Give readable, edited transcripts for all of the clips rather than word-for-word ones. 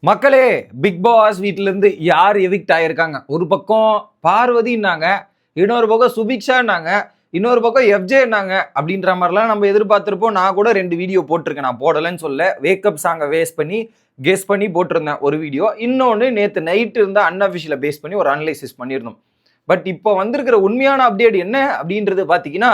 மக்களே, big pass வீட்டிலேருந்து யார் எவிக்ட் ஆயிருக்காங்க? ஒரு பக்கம் பார்வதின்னாங்க, இன்னொரு பக்கம் சுபிக்ஷான்னாங்க, இன்னொரு பக்கம் எஃப்ஜேன்னாங்க. அப்படின்ற மாதிரிலாம் நம்ம எதிர்பார்த்துருப்போம். நான் கூட 2 வீடியோ போட்டிருக்கேன். நான் போடலைன்னு சொல்ல, வேக்கப் சாங்கை கெஸ் பண்ணி போட்டிருந்தேன் ஒரு வீடியோ. இன்னொன்று நேற்று நைட்டு இருந்த அன்அஃபிஷியலை பேஸ் பண்ணி ஒரு அனலைசிஸ் பண்ணியிருந்தோம். பட் இப்போ வந்திருக்கிற உண்மையான அப்டேட் என்ன அப்படின்றது பார்த்தீங்கன்னா,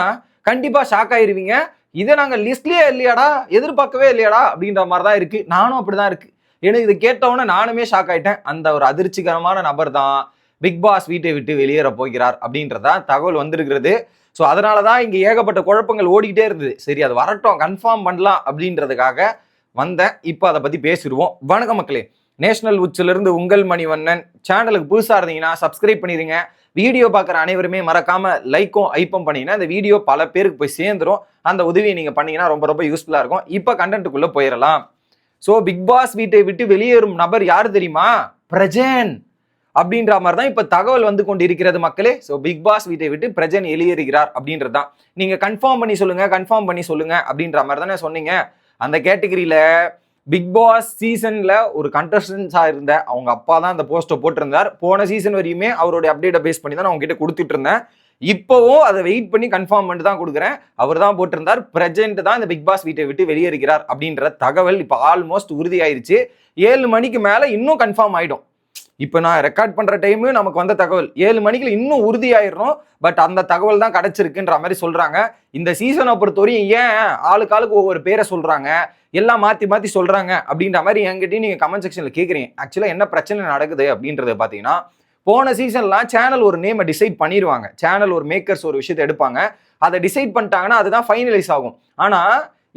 கண்டிப்பாக ஷாக் ஆயிருவீங்க. இதை நாங்கள் லிஸ்ட்லேயே இல்லையாடா, எதிர்பார்க்கவே இல்லையாடா அப்படின்ற மாதிரி தான் இருக்குது. நானும் அப்படி தான் இருக்குது. எனக்கு இது கேட்டவுடனே நானுமே ஷாக் ஆயிட்டேன். அந்த ஒரு அதிர்ச்சிகரமான நபர் தான் பிக் பாஸ் வீட்டை விட்டு வெளியேற போகிறார் அப்படின்றதா தகவல் வந்திருக்கிறது. ஸோ அதனால தான் இங்கே ஏகப்பட்ட குழப்பங்கள் ஓடிக்கிட்டே இருந்தது. சரி, அது வரட்டும், கன்ஃபார்ம் பண்ணலாம் அப்படின்றதுக்காக வந்தேன். இப்போ அதை பற்றி பேசிடுவோம். வணக்கம் மக்களே, நேஷனல் உச்சிலிருந்து உங்கள் மணிவண்ணன். சேனலுக்கு புதுசாக இருந்தீங்கன்னா சப்ஸ்கிரைப் பண்ணிடுங்க. வீடியோ பார்க்குற அனைவருமே மறக்காம லைக்கும் ஐப்பும் பண்ணிங்கன்னா இந்த வீடியோ பல பேருக்கு போய் சேர்ந்துடும். அந்த உதவியை நீங்கள் பண்ணீங்கன்னா ரொம்ப ரொம்ப யூஸ்ஃபுல்லாக இருக்கும். இப்போ கண்டென்ட்டுக்குள்ளே போயிடலாம். ஸோ பிக் பாஸ் வீட்டை விட்டு வெளியேறும் நபர் யார் தெரியுமா? பிரஜன் அப்படின்ற மாதிரி தான் இப்போ தகவல் வந்து கொண்டு இருக்கிறது மக்களே. ஸோ பிக் பாஸ் வீட்டை விட்டு பிரஜன் வெளியேறுகிறார் அப்படின்றது தான். நீங்கள் கன்ஃபார்ம் பண்ணி சொல்லுங்க அப்படின்ற மாதிரி தானே சொன்னீங்க. அந்த கேட்டகரியில் பிக் பாஸ் சீசன்ல ஒரு கண்டஸ்டன்ஸாக இருந்த அவங்க அப்பா தான் அந்த போஸ்ட்டை போட்டிருந்தார். போன சீசன் வரையுமே அவருடைய அப்டேட்டை பேஸ் பண்ணி தான் நான் உங்ககிட்ட கொடுத்துட்டு இருந்தேன். இப்போவும் அதை வெயிட் பண்ணி கன்ஃபார்ம் பண்ணிட்டு தான் கொடுக்குறேன். அவர் தான் போட்டிருந்தார், பிரஜென்ட் தான் இந்த பிக் பாஸ் வீட்டை விட்டு வெளியேறுகிறார் அப்படின்ற தகவல் இப்போ ஆல்மோஸ்ட் உறுதி ஆயிடுச்சு. 7 மணிக்கு மேலே இன்னும் கன்ஃபார்ம் ஆயிடும். இப்போ நான் ரெக்கார்ட் பண்ற டைமு நமக்கு வந்த தகவல் 7 மணிக்குள்ள இன்னும் உறுதி ஆயிடணும். பட் அந்த தகவல் தான் கிடைச்சிருக்குன்ற மாதிரி சொல்றாங்க. இந்த சீசனை பொறுத்தவரையும் ஏன் ஆளுக்கு ஒவ்வொரு பேரை சொல்றாங்க, எல்லாம் மாத்தி சொல்றாங்க அப்படின்ற மாதிரி என்கிட்டயும் நீங்க கமெண்ட் செக்ஷன்ல கேட்குறீங்க. ஆக்சுவலா என்ன பிரச்சனை நடக்குது அப்படின்றத பாத்தீங்கன்னா, போன சீசன்லாம் சேனல் ஒரு நேமை டிசைட் பண்ணிடுவாங்க. சேனல் ஒரு மேக்கர்ஸ் ஒரு விஷயத்தை எடுப்பாங்க, அதை டிசைட் பண்ணிட்டாங்கன்னா அதுதான் ஃபைனலைஸ் ஆகும். ஆனா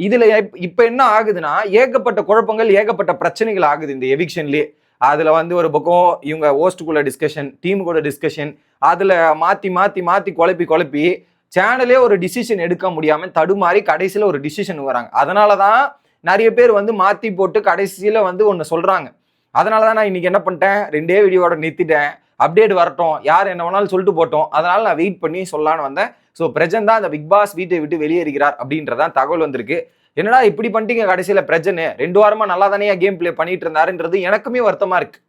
இதுல இப்ப என்ன ஆகுதுன்னா, ஏகப்பட்ட குழப்பங்கள் ஏகப்பட்ட பிரச்சனைகள் ஆகுது இந்த எவிக்ஷன்லயே. அதுல வந்து ஒரு பக்கம் இவங்க ஹோஸ்டுக்குள்ள டிஸ்கஷன், டீம் கூட டிஸ்கஷன், அதுல மாத்தி குழப்பி சேனலே ஒரு டிசிஷன் எடுக்க முடியாம தடுமாறி கடைசியில ஒரு டிசிஷன் வராங்க. அதனாலதான் நிறைய பேர் வந்து மாத்தி போட்டு கடைசியில வந்து ஒன்னு சொல்றாங்க. அதனாலதான் நான் இன்னைக்கு என்ன பண்ணிட்டேன், 2 வீடியோட நிறுத்திட்டேன். அப்டேட் வரட்டும், யார் என்ன வேணாலும் சொல்லிட்டு போட்டோம், அதனால நான் வெயிட் பண்ணி சொல்லலான்னு வந்தேன். ஸோ பிரஜன் தான் இந்த பிக் பாஸ் வீட்டை விட்டு வெளியேறுகிறார் அப்படின்றதான் தகவல் வந்திருக்கு. என்னடா இப்படி பண்ணிட்டீங்க கடைசியில பிரஜன், 2 வாரமா நல்லா தானே கேம் பிளே பண்ணிட்டு இருந்தாருன்றது எனக்குமே வருத்தமா இருக்கு.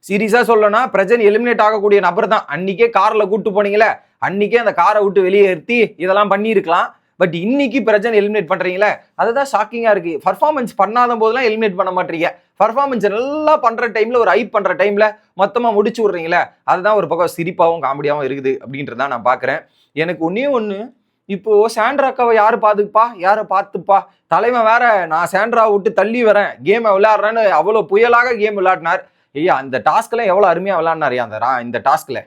சீரியஸா சொல்லணும்னா பிரஜன் எலிமினேட் ஆகக்கூடிய நபர் தான். அன்னைக்கே கார்ல கூட்டு போனீங்களே, அன்னைக்கே அந்த காரை விட்டு வெளியேற்றி இதெல்லாம் பண்ணியிருக்கலாம். பட் இன்னைக்கு பிரஜன் எலிமினேட் பண்றீங்களே, அதுதான் ஷாக்கிங்கா இருக்கு. பர்ஃபார்மன்ஸ் பண்ணாத போதெல்லாம் எலிமினேட் பண்ண மாட்டீங்க, பர்ஃபார்மன்ஸ் நல்லா பண்ற டைம்ல ஒரு ஹைப் பண்ற டைம்ல மொத்தமா முடிச்சு விடுறீங்களே, அதுதான் ஒரு பக்கம் சிரிப்பாவும் காமெடியாவும் இருக்குது அப்படின்றதான் நான் பாக்குறேன். எனக்கு ஒண்ணு, இப்போ சாண்ட்ராக்காவை யாரு பாத்துப்பா, யாரை பார்த்துப்பா, தலைவன் வேற நான் சாண்ட்ராவை விட்டு தள்ளி வரேன், கேமை விளையாடுறேன்னு அவ்வளவு புயலாக கேம் விளையாடினார். ஐயா, அந்த டாஸ்க்ல எவ்வளவு அருமையா விளையாடினாரு இந்த டாஸ்க்ல.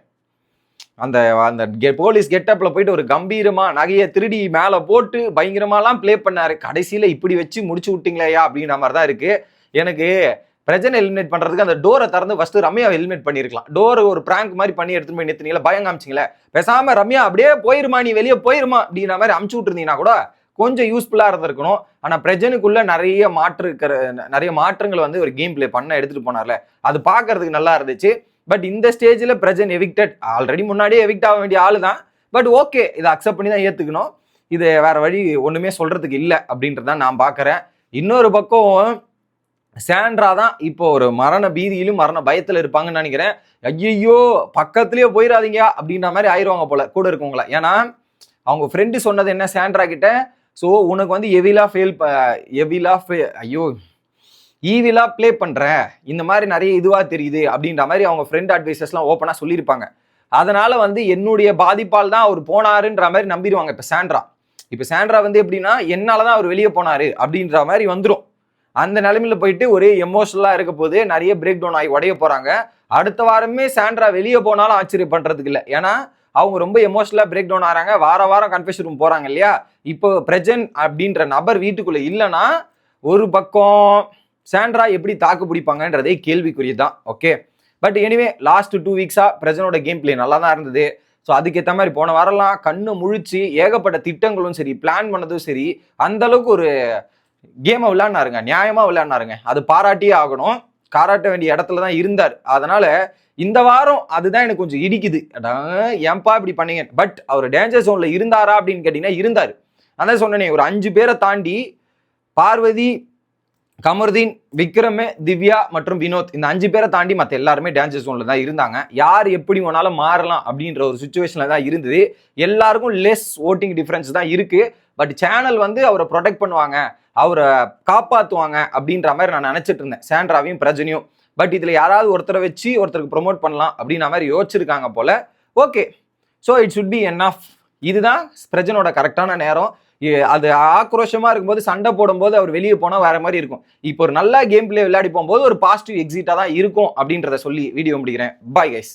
அந்த அந்த போலீஸ் கெட்டப்ல போயிட்டு ஒரு கம்பீரமா நகையை திருடி மேல போட்டு பயங்கரமாலாம் பிளே பண்ணாரு. கடைசியில இப்படி வச்சு முடிச்சு விட்டீங்களேயா அப்படின்ற மாதிரி தான் இருக்கு. எனக்கு பிரஜனை எலிமினேட் பண்றதுக்கு அந்த டோரை திறந்து ஃபர்ஸ்ட் ரம்யாவை எலிமினேட் பண்ணிருக்கலாம். டோர் ஒரு பிராங்க் மாதிரி பண்ணி எடுத்துட்டு போய் நிறுத்தினீங்களா, பயம் காமிச்சிங்களே, பேசாம ரம்யா அப்படியே போயிருமா, நீ வெளியே போயிருமா அப்படின்ற மாதிரி அமுச்சு விட்டுருந்தீங்கன்னா கூட கொஞ்சம் யூஸ்ஃபுல்லா இருந்திருக்கணும். ஆனா பிரஜனுக்குள்ள நிறைய மாற்றங்கள் வந்து ஒரு கேம் பிளே பண்ண எடுத்துட்டு போனார்ல, அது பாக்குறதுக்கு நல்லா இருந்துச்சு. பட் இந்த ஸ்டேஜ்ல பிரஜன் எவிக்டட், ஆல்ரெடி முன்னாடியே எவிக்ட் ஆக வேண்டிய ஆளு தான். பட் ஓகே, இதை அக்செப்ட் பண்ணி தான் ஏத்துக்கணும். இது வேற வழி ஒண்ணுமே சொல்றதுக்கு இல்லை அப்படின்றதான் நான் பாக்குறேன். இன்னொரு பக்கம் சாண்ட்ரா தான் இப்போ ஒரு மரண பீதியிலும் மரண பயத்துல இருப்பாங்கன்னு நினைக்கிறேன். ஐயோ பக்கத்துலயே போயிடாதீங்க அப்படின்ற மாதிரி ஆயிடுவாங்க போல கூட இருக்கவங்கள. ஏன்னா அவங்க ஃப்ரெண்டு சொன்னது என்ன சாண்ட்ரா கிட்ட, ஸோ உனக்கு வந்து ஈவிலா பிளே பண்ற, இந்த மாதிரி நிறைய இதுவா தெரியுது அப்படின்ற மாதிரி அவங்க ஃப்ரெண்ட் அட்வைசர்ஸ்லாம் ஓப்பனா சொல்லியிருப்பாங்க. அதனால வந்து என்னுடைய பாதிப்பால் தான் அவர் போனாருன்ற மாதிரி நம்பிடுவாங்க. இப்போ சாண்ட்ரா வந்து எப்படின்னா, என்னாலதான் அவர் வெளியே போனாரு அப்படின்ற மாதிரி வந்துடும். அந்த நிலைமையில போயிட்டு ஒரே எமோஷனலா இருக்க போது நிறைய பிரேக் டவுன் ஆகி உடைய போறாங்க. அடுத்த வாரமே சாண்ட்ரா வெளியே போனாலும் ஆச்சரியம் பண்றதுக்கு இல்லை. ஏன்னா அவங்க ரொம்ப எமோஷனலா பிரேக் டவுன் ஆகிறாங்க. வாரம் கன்ஃபெஷன் ரூம் போறாங்க இல்லையா. இப்போ பிரஜன் அப்படின்ற நபர் வீட்டுக்குள்ள இல்லைன்னா ஒரு பக்கம் சாண்ட்ரா எப்படி தாக்கு பிடிப்பாங்கன்றதே கேள்விக்குரியதான். ஓகே, பட் எனிவே லாஸ்ட் 2 வீக்ஸா பிரஜனோட கேம் பிளே நல்லா தான் இருந்தது. ஸோ அதுக்கேற்ற மாதிரி போன வாரம்லாம் கண்ணு முழிச்சு ஏகப்பட்ட திட்டங்களும் சரி, பிளான் பண்ணதும் சரி, அந்த அளவுக்கு ஒரு கேமை விளையாடினாருங்க, நியாயமா விளையாடினாருங்க. அது பாராட்டியே ஆகணும். பாராட்ட வேண்டிய இடத்துல தான் இருந்தார். அதனால இந்த வாரம் அதுதான் எனக்கு கொஞ்சம் இடிக்குது. ஏன்பா இப்படி பண்ணீங்க. பட் அவர் டேஞ்சர் ஜோன்ல இருந்தாரா அப்படின்னு கேட்டீங்கன்னா இருந்தாரு. அதான் சொன்னேனே, ஒரு 5 பேரை தாண்டி பார்வதி, கமருதீன், விக்ரம், திவ்யா மற்றும் வினோத் இந்த 5 பேரை தாண்டி மற்ற எல்லாருமே டேஞ்சர் ஜோன்ல தான் இருந்தாங்க. யார் எப்படி வேணாலும் மாறலாம் அப்படின்ற ஒரு சுச்சுவேஷன்ல தான் இருந்தது. எல்லாருக்கும் லெஸ் ஓட்டிங் டிஃபரன்ஸ் தான் இருக்கு. பட் சேனல் வந்து அவரை ப்ரொடெக்ட் பண்ணுவாங்க, அவரை காப்பாற்றுவாங்க அப்படின்ற மாதிரி நான் நினைச்சிட்டு இருந்தேன், சாண்ட்ராவையும் பிரஜனையும். பட் இதுல யாராவது ஒருத்தரை வச்சு ஒருத்தருக்கு ப்ரொமோட் பண்ணலாம் அப்படின்ற மாதிரி யோசிச்சிருக்காங்க போல. Okay, so it should be enough. இதுதான் பிரஜனோட கரெக்டான நேரம். அது ஆக்ரோஷமா இருக்கும்போது, சண்டை போடும்போது அவர் வெளியே போனா வேற மாதிரி இருக்கும். இப்போ ஒரு நல்ல கேம் பிளே விளையாடி போகும்போது ஒரு பாசிட்டிவ் எக்ஸிட்டா தான் இருக்கும் அப்படின்றத சொல்லி வீடியோ முடிக்கிறேன். Bye guys.